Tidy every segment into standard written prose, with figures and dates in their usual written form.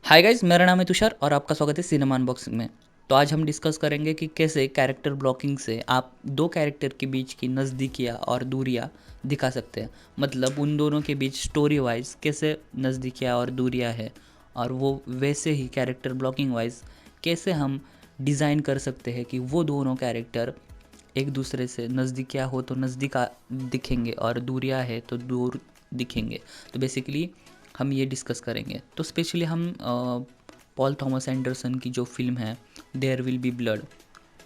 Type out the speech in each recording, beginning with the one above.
Hi guys, मेरा नाम है तुषार और आपका स्वागत है सिनेमा अनबॉक्सिंग में। तो आज हम डिस्कस करेंगे कि कैसे कैरेक्टर ब्लॉकिंग से आप दो कैरेक्टर के बीच की नज़दीकियाँ और दूरियाँ दिखा सकते हैं। मतलब उन दोनों के बीच स्टोरी वाइज कैसे नज़दीकियाँ और दूरियाँ है, और वो वैसे ही कैरेक्टर ब्लॉकिंग वाइज कैसे हम डिज़ाइन कर सकते हैं कि वो दोनों कैरेक्टर एक दूसरे से नज़दीकियाँ हो तो नज़दीक दिखेंगे और दूरियाँ है तो दूर दिखेंगे। तो बेसिकली हम ये डिस्कस करेंगे। तो स्पेशली हम पॉल थॉमस एंडरसन की जो फिल्म है देयर विल बी ब्लड,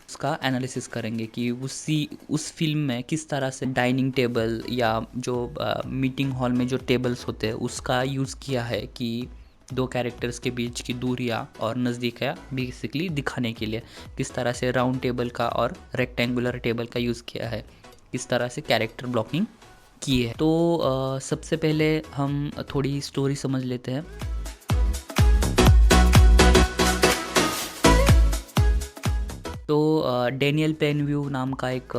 उसका एनालिसिस करेंगे कि उस फिल्म में किस तरह से डाइनिंग टेबल या जो मीटिंग हॉल में जो टेबल्स होते हैं उसका यूज़ किया है कि दो कैरेक्टर्स के बीच की दूरियां और नज़दीकियाँ बेसिकली दिखाने के लिए किस तरह से राउंड टेबल का और रेक्टेंगुलर टेबल का यूज़ किया है, किस तरह से कैरेक्टर ब्लॉकिंग की है। तो सबसे पहले हम थोड़ी स्टोरी समझ लेते हैं। तो डेनियल पेनव्यू नाम का एक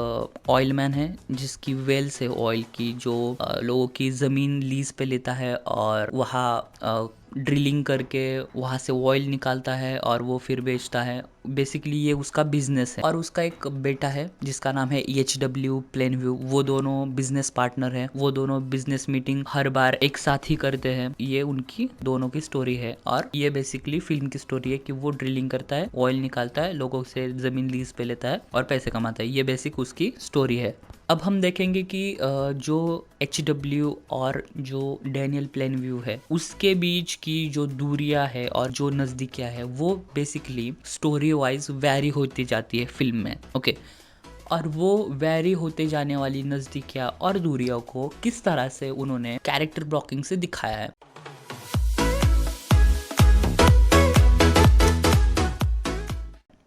ऑयल मैन है जिसकी वेल से ऑयल की जो लोगों की ज़मीन लीज पे लेता है और वहाँ ड्रिलिंग करके वहाँ से ऑयल निकालता है और वो फिर बेचता है। बेसिकली ये उसका बिजनेस है। और उसका एक बेटा है जिसका नाम है EHW प्लेनव्यू। वो दोनों बिजनेस पार्टनर हैं। वो दोनों बिजनेस मीटिंग हर बार एक साथ ही करते हैं। ये उनकी दोनों की स्टोरी है और ये बेसिकली फिल्म की स्टोरी है कि वो ड्रिलिंग करता है, ऑयल निकालता है, लोगों से ज़मीन लीज पे लेता है और पैसे कमाता है। ये बेसिक उसकी स्टोरी है। अब हम देखेंगे कि जो HW और जो डेनियल प्लेनव्यू है उसके बीच की जो दूरियां है और जो नज़दीकियां है वो बेसिकली स्टोरी वाइज वैरी होती जाती है फिल्म में। ओके, और वो वैरी होते जाने वाली नज़दीकियां और दूरियों को किस तरह से उन्होंने कैरेक्टर ब्लॉकिंग से दिखाया है।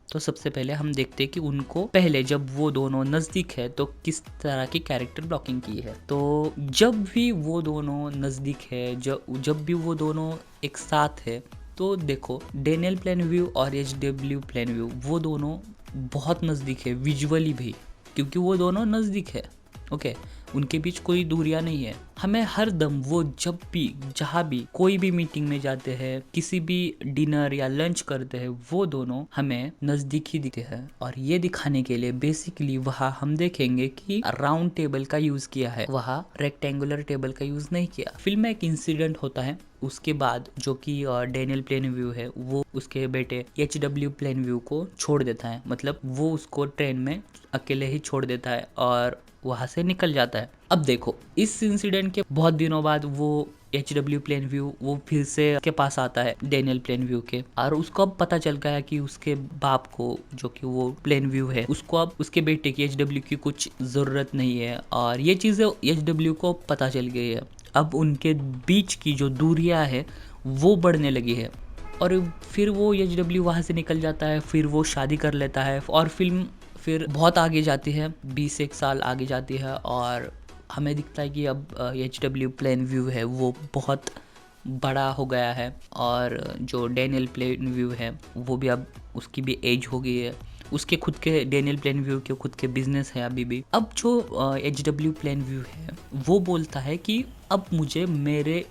तो सबसे पहले हम देखते हैं कि उनको पहले जब वो दोनों नज़दीक है तो किस तरह की कैरेक्टर ब्लॉकिंग की है। तो जब भी वो दोनों नज़दीक है, जब भी वो दोनों एक साथ है, तो देखो डेनियल प्लेनव्यू और HW प्लेनव्यू वो दोनों बहुत नज़दीक है विजुअली भी, क्योंकि वो दोनों नज़दीक है। ओके, उनके बीच कोई दूरियां नहीं है। हमें हर दम वो जब भी जहाँ भी कोई भी मीटिंग में जाते हैं, किसी भी डिनर या लंच करते हैं, वो दोनों हमें नज़दीक ही दिखते हैं। और ये दिखाने के लिए बेसिकली वहाँ हम देखेंगे कि राउंड टेबल का यूज़ किया है, वहाँ रेक्टेंगुलर टेबल का यूज़ नहीं किया। फिल्म में एक इंसिडेंट होता है, उसके बाद जो कि डेनियल प्लेनव्यू है वो उसके बेटे HW प्लेनव्यू को छोड़ देता है। मतलब वो उसको ट्रेन में अकेले ही छोड़ देता है और वहाँ से निकल जाता है। अब देखो इस इंसिडेंट के बहुत दिनों बाद वो HW प्लेनव्यू वो फिर से के पास आता है डेनियल प्लेनव्यू के, और उसको अब पता चल गया कि उसके बाप को, जो कि वो प्लेनव्यू है, उसको अब उसके बेटे की HW की कुछ ज़रूरत नहीं है। और ये चीज़ें HW को पता चल गई है। अब उनके बीच की जो दूरियां है वो बढ़ने लगी है और फिर वो HW वहाँ से निकल जाता है, फिर वो शादी कर लेता है और फिल्म फिर बहुत आगे जाती है, 21 साल आगे जाती है और हमें दिखता है कि अब HW प्लेनव्यू है वो बहुत बड़ा हो गया है और जो डेनियल प्लेनव्यू है वो भी अब उसकी भी एज हो गई है। उसके खुद के डेनियल प्लेनव्यू के खुद के बिजनेस है अभी भी। अब जो HW प्लेनव्यू है वो बोलता है कि अब मुझे मेरे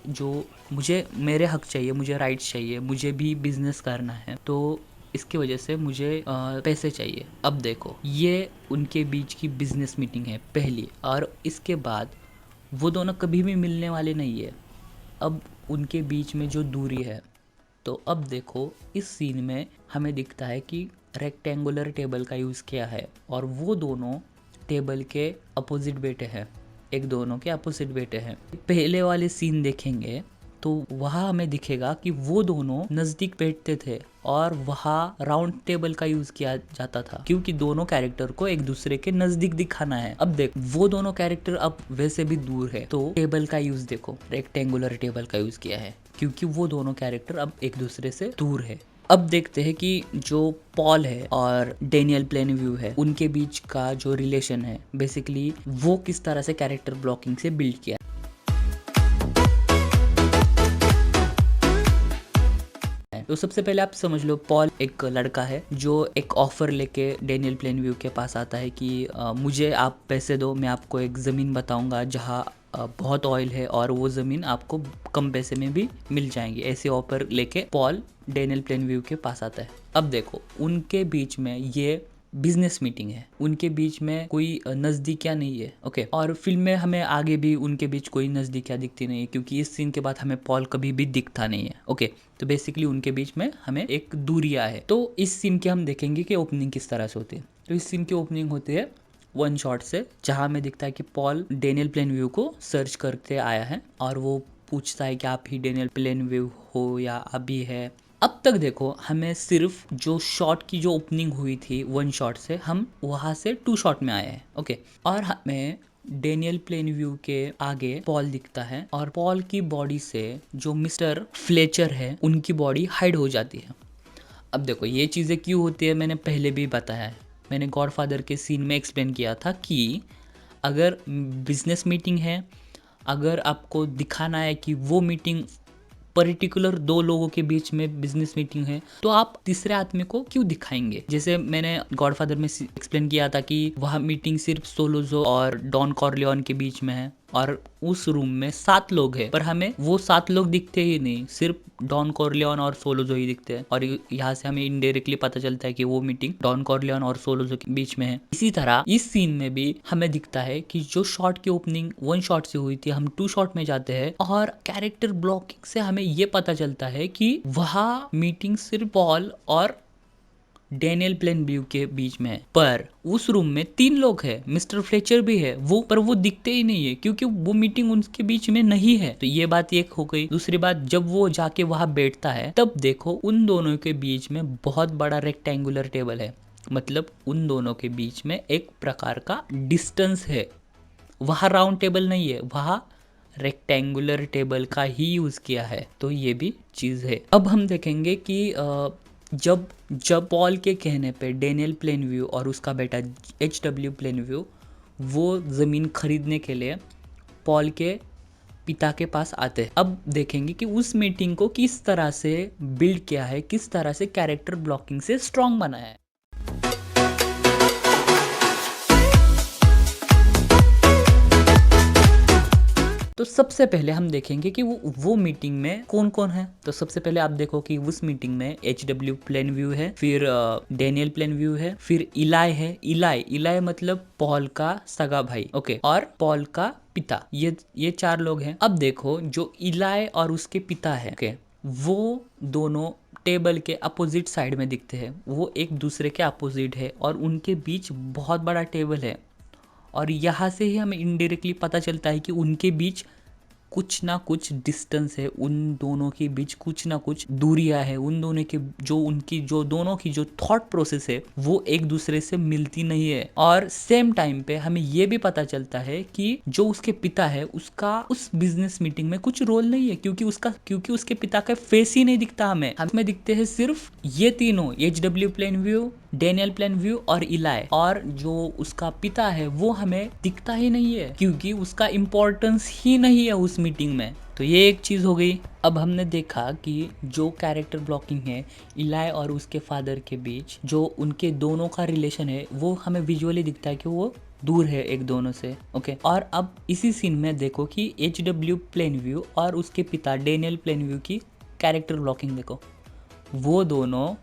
हक चाहिए, मुझे राइट्स चाहिए, मुझे भी बिजनेस करना है, तो इसकी वजह से मुझे पैसे चाहिए। अब देखो ये उनके बीच की बिजनेस मीटिंग है पहली, और इसके बाद वो दोनों कभी भी मिलने वाले नहीं है। अब उनके बीच में जो दूरी है, तो अब देखो इस सीन में हमें दिखता है कि रेक्टेंगुलर टेबल का यूज़ किया है और वो दोनों टेबल के अपोजिट बैठे हैं, एक दोनों के अपोजिट बैठे हैं। पहले वाले सीन देखेंगे तो वहाँ हमें दिखेगा कि वो दोनों नज़दीक बैठते थे और वहाँ राउंड टेबल का यूज़ किया जाता था, क्योंकि दोनों कैरेक्टर को एक दूसरे के नज़दीक दिखाना है। अब देख वो दोनों कैरेक्टर अब वैसे भी दूर है, तो टेबल का यूज़ देखो, रेक्टेंगुलर टेबल का यूज़ किया है क्योंकि वो दोनों कैरेक्टर अब एक दूसरे से दूर है। अब देखते हैं कि जो पॉल है और डेनियल प्लेनव्यू है उनके बीच का जो रिलेशन है बेसिकली वो किस तरह से कैरेक्टर ब्लॉकिंग से बिल्ड किया। तो सबसे पहले आप समझ लो, पॉल एक लड़का है जो एक ऑफर लेके डेनियल प्लेनव्यू के पास आता है कि मुझे आप पैसे दो, मैं आपको एक ज़मीन बताऊंगा जहाँ बहुत ऑयल है और वो ज़मीन आपको कम पैसे में भी मिल जाएंगी, ऐसे ऑफर लेके पॉल डेनियल प्लेनव्यू के पास आता है। अब देखो उनके बीच में ये बिजनेस मीटिंग है, उनके बीच में कोई नज़दीकियाँ नहीं है। ओके, और फिल्म में हमें आगे भी उनके बीच कोई नज़दीकियाँ दिखती नहीं है, क्योंकि इस सीन के बाद हमें पॉल कभी भी दिखता नहीं है। ओके, तो बेसिकली उनके बीच में हमें एक दूरियाँ है। तो इस सीन की हम देखेंगे कि ओपनिंग किस तरह से होती है। तो इस सीन की ओपनिंग होती है वन शॉट से, जहाँ हमें दिखता है कि पॉल डेनियल प्लेनव्यू को सर्च करते आया है और वो पूछता है कि आप ही डेनियल प्लेनव्यू हो या अभी है। अब तक देखो हमें सिर्फ जो शॉट की जो ओपनिंग हुई थी वन शॉट से, हम वहाँ से टू शॉट में आए हैं। ओके, और हमें डेनियल प्लेनव्यू के आगे पॉल दिखता है और पॉल की बॉडी से जो मिस्टर फ्लेचर है उनकी बॉडी हाइड हो जाती है। अब देखो ये चीज़ें क्यों होती है मैंने पहले भी बताया है, मैंने गॉडफादर के सीन में एक्सप्लेन किया था कि अगर बिजनेस मीटिंग है, अगर आपको दिखाना है कि वो मीटिंग पर्टिकुलर दो लोगों के बीच में बिजनेस मीटिंग है, तो आप तीसरे आदमी को क्यों दिखाएंगे। जैसे मैंने गॉडफादर में एक्सप्लेन किया था कि वह मीटिंग सिर्फ सोलोजो और डॉन कॉर्लियोन के बीच में है और उस रूम में 7 लोग हैं, पर हमें वो 7 लोग दिखते ही नहीं, सिर्फ डॉन कॉर्लियोन और सोलोजो ही दिखते हैं। और यहाँ से हमें इनडायरेक्टली पता चलता है कि वो मीटिंग डॉन कॉर्लियोन और सोलोजो के बीच में है। इसी तरह इस सीन में भी हमें दिखता है कि जो शॉट की ओपनिंग वन शॉट से हुई थी, हम टू शॉट में जाते हैं और कैरेक्टर ब्लॉकिंग से हमें ये पता चलता है कि वह मीटिंग सिर्फ पॉल और डेनियल प्लेनव्यू के बीच में है, पर उस रूम में 3 लोग हैं, मिस्टर फ्लेचर भी है वो, पर वो दिखते ही नहीं है क्योंकि वो मीटिंग उनके बीच में नहीं है। तो ये बात एक हो गई। दूसरी बात, जब वो जाके वहां बैठता है तब देखो उन दोनों के बीच में बहुत बड़ा रेक्टेंगुलर टेबल है, मतलब उन दोनों के बीच में एक प्रकार का डिस्टेंस है। वहाँ राउंड टेबल नहीं है, वहाँ रेक्टेंगुलर टेबल का ही यूज किया है। तो ये भी चीज है। अब हम देखेंगे कि जब जब पॉल के कहने पे डेनियल प्लेनव्यू और उसका बेटा HW प्लेनव्यू वो ज़मीन खरीदने के लिए पॉल के पिता के पास आते हैं। अब देखेंगे कि उस मीटिंग को किस तरह से बिल्ड किया है, किस तरह से कैरेक्टर ब्लॉकिंग से स्ट्रॉन्ग बनाया है। तो सबसे पहले हम देखेंगे कि वो मीटिंग में कौन कौन है। तो सबसे पहले आप देखो कि उस मीटिंग में HW प्लेनव्यू है, फिर डेनियल प्लेनव्यू है, फिर इलाई है। इलाई मतलब पॉल का सगा भाई। ओके, और पॉल का पिता। ये 4 लोग हैं। अब देखो जो इलाई और उसके पिता है, ओके, वो दोनों टेबल के अपोजिट साइड में दिखते हैं, वो एक दूसरे के अपोजिट है और उनके बीच बहुत बड़ा टेबल है। और यहाँ से ही हमें इनडायरेक्टली पता चलता है कि उनके बीच कुछ ना कुछ डिस्टेंस है, उन दोनों के बीच कुछ ना कुछ दूरियां है, उन दोनों के जो दोनों की जो थॉट प्रोसेस है वो एक दूसरे से मिलती नहीं है। और सेम टाइम पे हमें ये भी पता चलता है कि जो उसके पिता है उसका उस बिजनेस मीटिंग में कुछ रोल नहीं है, क्योंकि उसके पिता का फेस ही नहीं दिखता हमें दिखते हैं सिर्फ ये तीनों, HW प्लेनव्यू, डेनियल प्लेनव्यू और इलाई। और जो उसका पिता है वो हमें दिखता ही नहीं है क्योंकि उसका इम्पोर्टेंस ही नहीं है उस मीटिंग में। तो ये एक चीज हो गई। अब हमने देखा कि जो कैरेक्टर ब्लॉकिंग है इलाई और उसके फादर के बीच, जो उनके दोनों का रिलेशन है वो हमें विजुअली दिखता है कि वो दूर है एक दोनों से। ओके, और अब इसी सीन में देखो कि HW प्लेनव्यू और उसके पिता डेनियल प्लेनव्यू की कैरेक्टर ब्लॉकिंग देखो, वो दोनों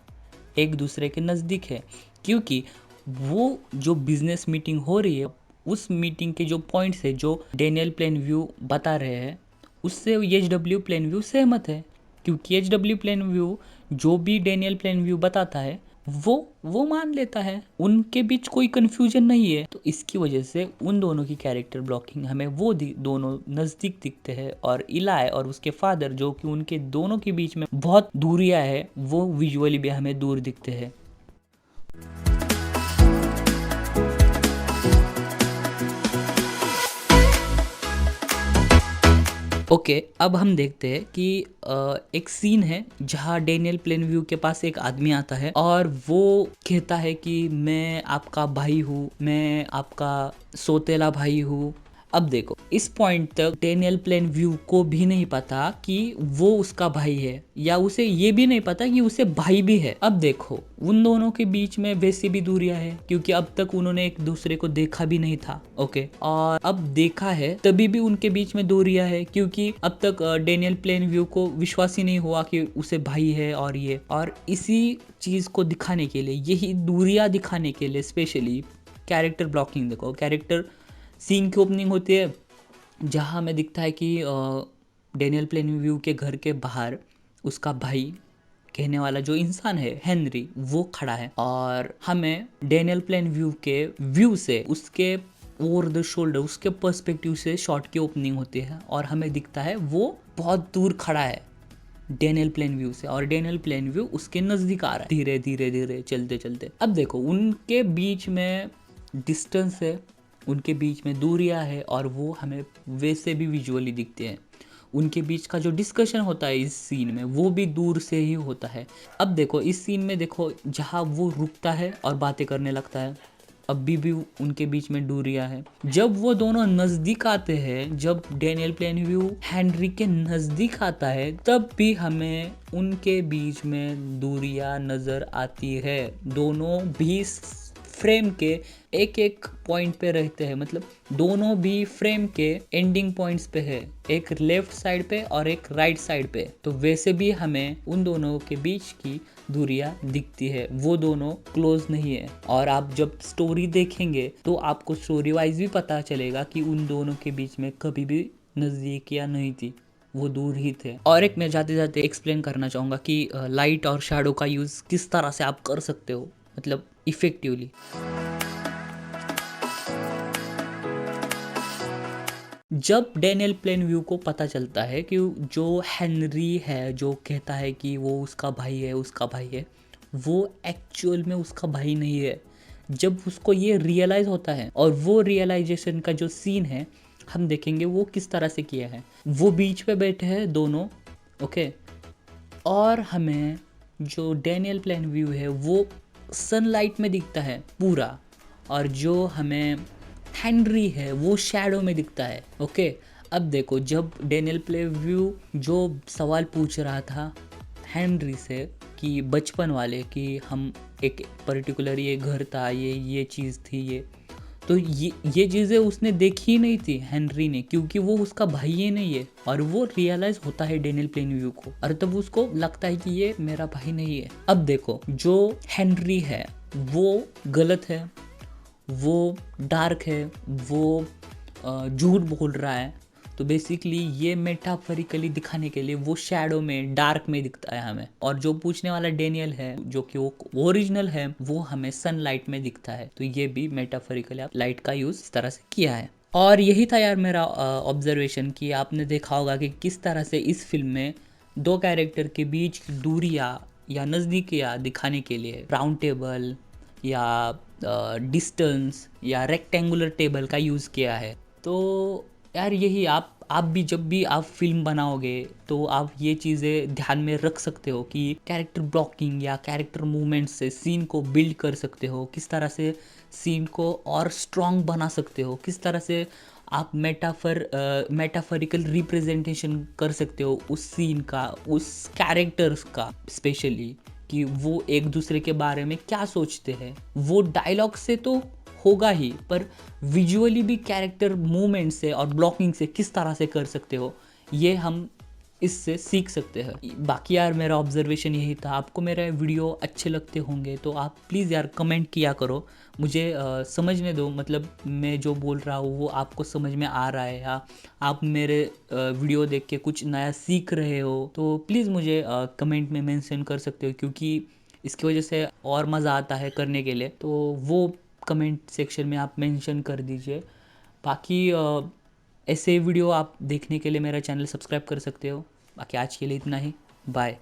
एक दूसरे के नज़दीक है क्योंकि वो जो बिजनेस मीटिंग हो रही है उस मीटिंग के जो पॉइंट्स है जो डेनियल प्लेनव्यू बता रहे हैं उससे HW प्लेनव्यू सहमत है, क्योंकि HW प्लेनव्यू जो भी डेनियल प्लेनव्यू बताता है वो मान लेता है, उनके बीच कोई कंफ्यूजन नहीं है। तो इसकी वजह से उन दोनों की कैरेक्टर ब्लॉकिंग हमें वो दोनों नज़दीक दिखते हैं और इलाई और उसके फादर जो कि उनके दोनों के बीच में बहुत दूरियां है वो विजुअली भी हमें दूर दिखते हैं। ओके, अब हम देखते हैं कि एक सीन है जहाँ डेनियल प्लेनव्यू के पास एक आदमी आता है और वो कहता है कि मैं आपका भाई हूँ, मैं आपका सौतेला भाई हूँ, अब देखो इस पॉइंट तक डेनियल प्लेनव्यू को भी नहीं पता कि वो उसका भाई है, या उसे ये भी नहीं पता कि उसे भाई भी है। अब देखो उन दोनों के बीच में वैसे भी दूरियां है, क्योंकि अब तक उन्होंने एक दूसरे को देखा भी नहीं था। ओके, और अब देखा है तभी भी उनके बीच में दूरियां है, क्योंकि अब तक डेनियल प्लेनव्यू को विश्वास ही नहीं हुआ कि उसे भाई है। और इसी चीज को दिखाने के लिए, यही दूरियां दिखाने के लिए स्पेशली कैरेक्टर ब्लॉकिंग। देखो कैरेक्टर सीन की ओपनिंग होती है जहाँ हमें दिखता है कि डेनियल प्लेनव्यू के घर के बाहर उसका भाई कहने वाला जो इंसान है हेनरी, वो खड़ा है, और हमें डेनियल प्लेनव्यू के व्यू से, उसके ओवर द शोल्डर, उसके पर्सपेक्टिव से शॉट की ओपनिंग होती है, और हमें दिखता है वो बहुत दूर खड़ा है डेनियल प्लेनव्यू से, और डेनियल प्लेनव्यू उसके नज़दीक आ रहा है धीरे धीरे धीरे चलते चलते। अब देखो उनके बीच में डिस्टेंस है, उनके बीच में दूरियां है, और वो हमें वैसे भी विजुअली दिखते हैं। उनके बीच का जो डिस्कशन होता है इस सीन में, वो भी दूर से ही होता है। अब देखो इस सीन में देखो जहाँ वो रुकता है और बातें करने लगता है, अभी भी उनके बीच में दूरियां है। जब वो दोनों नजदीक आते हैं, जब डेनियल प्लेनव्यू हेनरी के नजदीक आता है, तब भी हमें उनके बीच में दूरियां नजर आती है। दोनों भी फ्रेम के एक एक पॉइंट पे रहते हैं, मतलब दोनों भी फ्रेम के एंडिंग पॉइंट्स पे है, एक लेफ्ट साइड पे और एक राइट साइड पे। तो वैसे भी हमें उन दोनों के बीच की दूरियां दिखती है, वो दोनों क्लोज नहीं है। और आप जब स्टोरी देखेंगे तो आपको स्टोरी वाइज भी पता चलेगा कि उन दोनों के बीच में कभी भी नजदीकियां नहीं थी, वो दूर ही थे। और एक मैं जाते जाते एक्सप्लेन करना चाहूँगा कि लाइट और शैडो का यूज़ किस तरह से आप कर सकते हो, मतलब इफेक्टिवली। जब डेनियल प्लेनव्यू को पता चलता है कि जो हेनरी है, जो कहता है कि वो उसका भाई है, वो एक्चुअल में उसका भाई नहीं है, जब उसको ये रियलाइज़ होता है, और वो रियलाइजेशन का जो सीन है हम देखेंगे वो किस तरह से किया है। वो बीच पे बैठे हैं दोनों, ओके, और हमें जो डेनियल प्लेनव्यू है वो सनलाइट में दिखता है पूरा, और जो हमें हेनरी है वो शैडो में दिखता है। ओके, अब देखो जब डेनियल प्लेनव्यू जो सवाल पूछ रहा था हेनरी से कि बचपन वाले, कि हम एक पर्टिकुलर ये घर था, ये चीज़ थी, ये तो ये चीज़ें उसने देखी ही नहीं थी हेनरी ने, क्योंकि वो उसका भाई ही नहीं है। और वो रियलाइज होता है डेनियल प्लेनव्यू को, और तब उसको लगता है कि ये मेरा भाई नहीं है। अब देखो जो हेनरी है वो गलत है, वो डार्क है, वो झूठ बोल रहा है। तो बेसिकली ये मेटाफरिकली दिखाने के लिए वो शैडो में, डार्क में दिखता है हमें, और जो पूछने वाला डेनियल है, जो कि वो ओरिजिनल है, वो हमें सनलाइट में दिखता है। तो ये भी मेटाफरिकली आप लाइट का यूज इस तरह से किया है। और यही था यार मेरा ऑब्जर्वेशन, कि आपने देखा होगा कि किस तरह से इस फिल्म में दो कैरेक्टर के बीच की दूरियां या नज़दीकियां दिखाने के लिए राउंड टेबल या डिस्टेंस या रेक्टेंगुलर टेबल का यूज़ किया है। तो यार यही आप भी जब भी आप फिल्म बनाओगे तो आप ये चीज़ें ध्यान में रख सकते हो कि कैरेक्टर ब्लॉकिंग या कैरेक्टर मूवमेंट से सीन को बिल्ड कर सकते हो, किस तरह से सीन को और स्ट्रॉन्ग बना सकते हो, किस तरह से आप मेटाफरिकल रिप्रेजेंटेशन कर सकते हो उस सीन का, उस कैरेक्टर्स का स्पेशली, कि वो एक दूसरे के बारे में क्या सोचते हैं। वो डायलॉग से तो होगा ही, पर विजुअली भी कैरेक्टर मूवमेंट से और ब्लॉकिंग से किस तरह से कर सकते हो, ये हम इससे सीख सकते हैं। बाकी यार मेरा ऑब्जर्वेशन यही था। आपको मेरे वीडियो अच्छे लगते होंगे तो आप प्लीज़ यार कमेंट किया करो, मुझे समझने दो, मतलब मैं जो बोल रहा हूँ वो आपको समझ में आ रहा है, या आप मेरे वीडियो देख के कुछ नया सीख रहे हो, तो प्लीज़ मुझे कमेंट में मेंशन कर सकते हो, क्योंकि इसकी वजह से और मज़ा आता है करने के लिए। तो वो कमेंट सेक्शन में आप मेंशन कर दीजिए। बाकी ऐसे वीडियो आप देखने के लिए मेरा चैनल सब्सक्राइब कर सकते हो। बाकी आज के लिए इतना ही, बाय।